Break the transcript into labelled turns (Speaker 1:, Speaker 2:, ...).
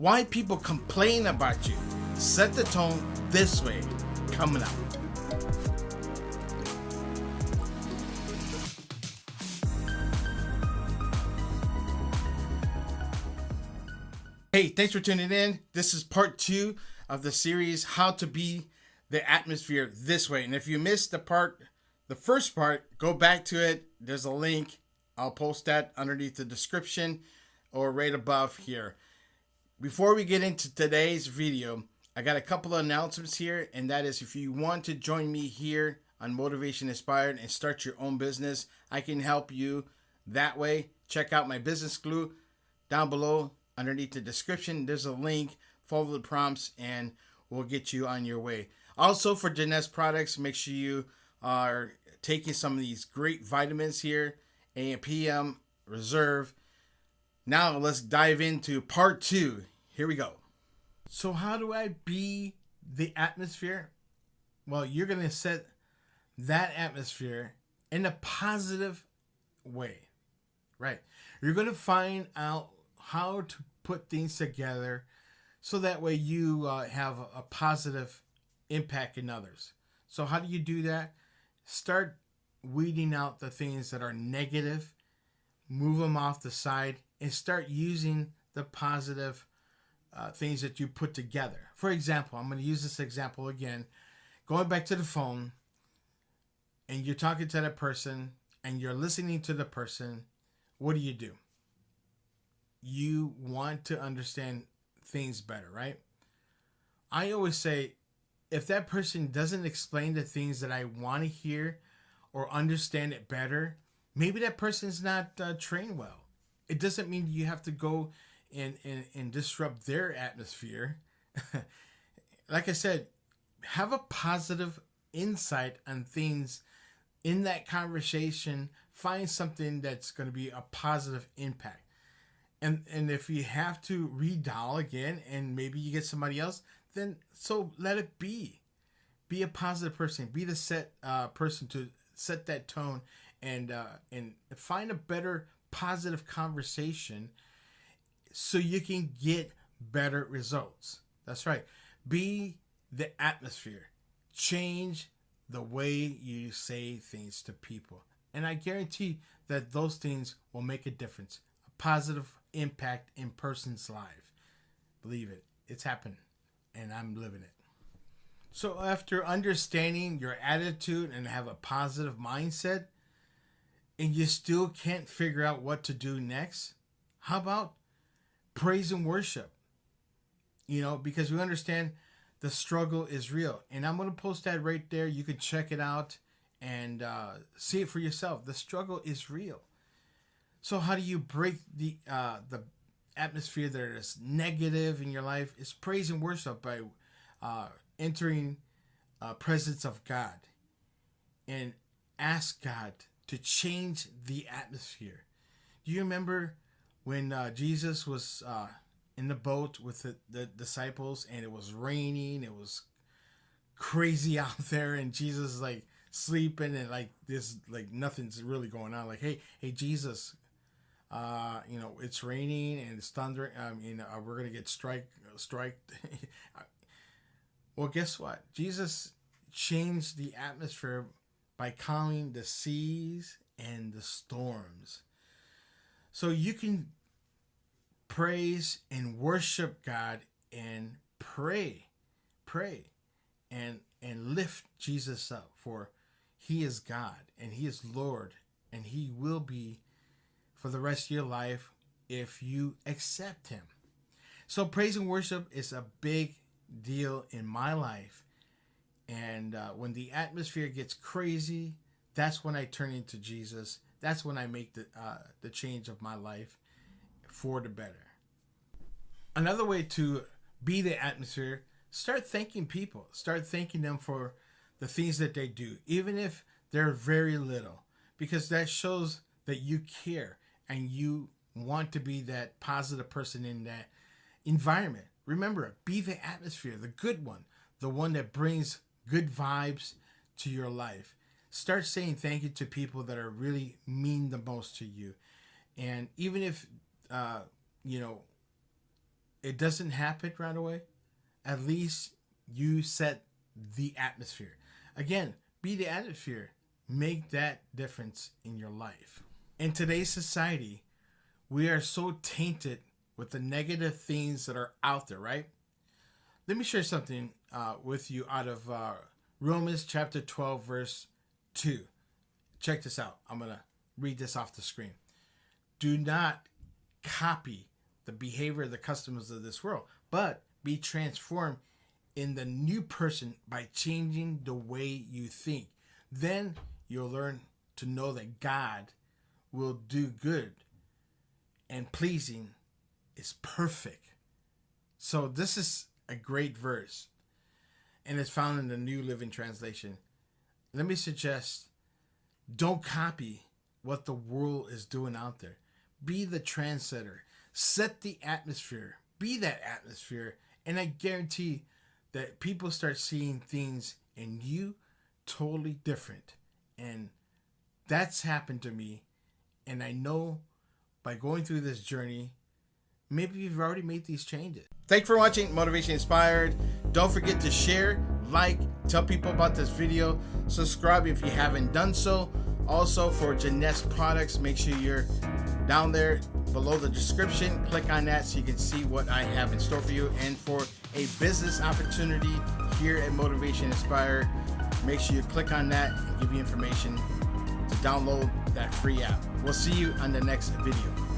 Speaker 1: Why people complain about you. Set the tone this way. Coming up. Hey, thanks for tuning in. This is part 2 of the series, How to Be the Atmosphere This Way. And if you missed the first part, go back to it. There's a link. I'll post that underneath the description or right above here. Before we get into today's video, I got a couple of announcements here, and that is if you want to join me here on Motivation Inspired and start your own business, I can help you that way. Check out my business glue down below underneath the description. There's a link. Follow the prompts and we'll get you on your way. Also for Jeunesse products, make sure you are taking some of these great vitamins here, AM, PM, Reserve. Now let's dive into part 2. Here we go. So how do I be the atmosphere? Well, you're going to set that atmosphere in a positive way, right? You're going to find out how to put things together so that way you have a positive impact in others. So how do you do that? Start weeding out the things that are negative, move them off the side, and start using the positive things that you put together. For example, I'm going to use this example again. Going back to the phone, and you're talking to that person, and you're listening to the person, what do? You want to understand things better, right? I always say, if that person doesn't explain the things that I want to hear or understand it better, maybe that person's not trained well. It doesn't mean you have to go and disrupt their atmosphere. Like I said, have a positive insight on things in that conversation. Find something that's going to be a positive impact. And if you have to redial again and maybe you get somebody else, then so let it be. Be a positive person. Be the person to set that tone and find a better positive conversation so you can get better results. That's right. Be the atmosphere. Change the way you say things to people. And I guarantee that those things will make a difference. A positive impact in person's life. Believe it. It's happened. And I'm living it. So after understanding your attitude and have a positive mindset, and you still can't figure out what to do next, how about praise and worship? Because we understand the struggle is real. And I'm going to post that right there. You can check it out and see it for yourself. The struggle is real. So how do you break the atmosphere that is negative in your life? It's praise and worship by entering presence of God and ask God to change the atmosphere. Do you remember when Jesus was in the boat with the disciples and it was raining, it was crazy out there, and Jesus is like sleeping and like this, like nothing's really going on. Like, hey Jesus, it's raining and it's thundering. We're gonna get striked. Well, guess what? Jesus changed the atmosphere by calming the seas and the storms. So you can praise and worship God and pray and lift Jesus up, for he is God and he is Lord and he will be for the rest of your life if you accept him. So praise and worship is a big deal in my life. And when the atmosphere gets crazy, that's when I turn into Jesus. That's when I make the change of my life for the better. Another way to be the atmosphere, start thanking people. Start thanking them for the things that they do, even if they're very little, because that shows that you care and you want to be that positive person in that environment. Remember, be the atmosphere, the good one, the one that brings good vibes to your life. Start saying thank you to people that are really mean the most to you. And even if, it doesn't happen right away, at least you set the atmosphere. Again, be the atmosphere. Make that difference in your life. In today's society, we are so tainted with the negative things that are out there, right? Let me share something with you out of Romans chapter 12, verse 2. Check this out. I'm going to read this off the screen. Do not copy the behavior, the customs of this world, but be transformed in the new person by changing the way you think. Then you'll learn to know that God will do good and pleasing is perfect. So this is a great verse, and it's found in the New Living Translation. Let me suggest, don't copy what the world is doing out there. Be the trendsetter. Set the atmosphere. Be that atmosphere. And I guarantee that people start seeing things in you totally different. And that's happened to me. And I know by going through this journey, maybe you've already made these changes. Thanks for watching Motivation Inspired. Don't forget to share, like, tell people about this video, subscribe if you haven't done so. Also, for Jeunesse products, make sure you're down there below the description. Click on that so you can see what I have in store for you. And for a business opportunity here at Motivation Inspired, make sure you click on that and give you information to download that free app. We'll see you on the next video.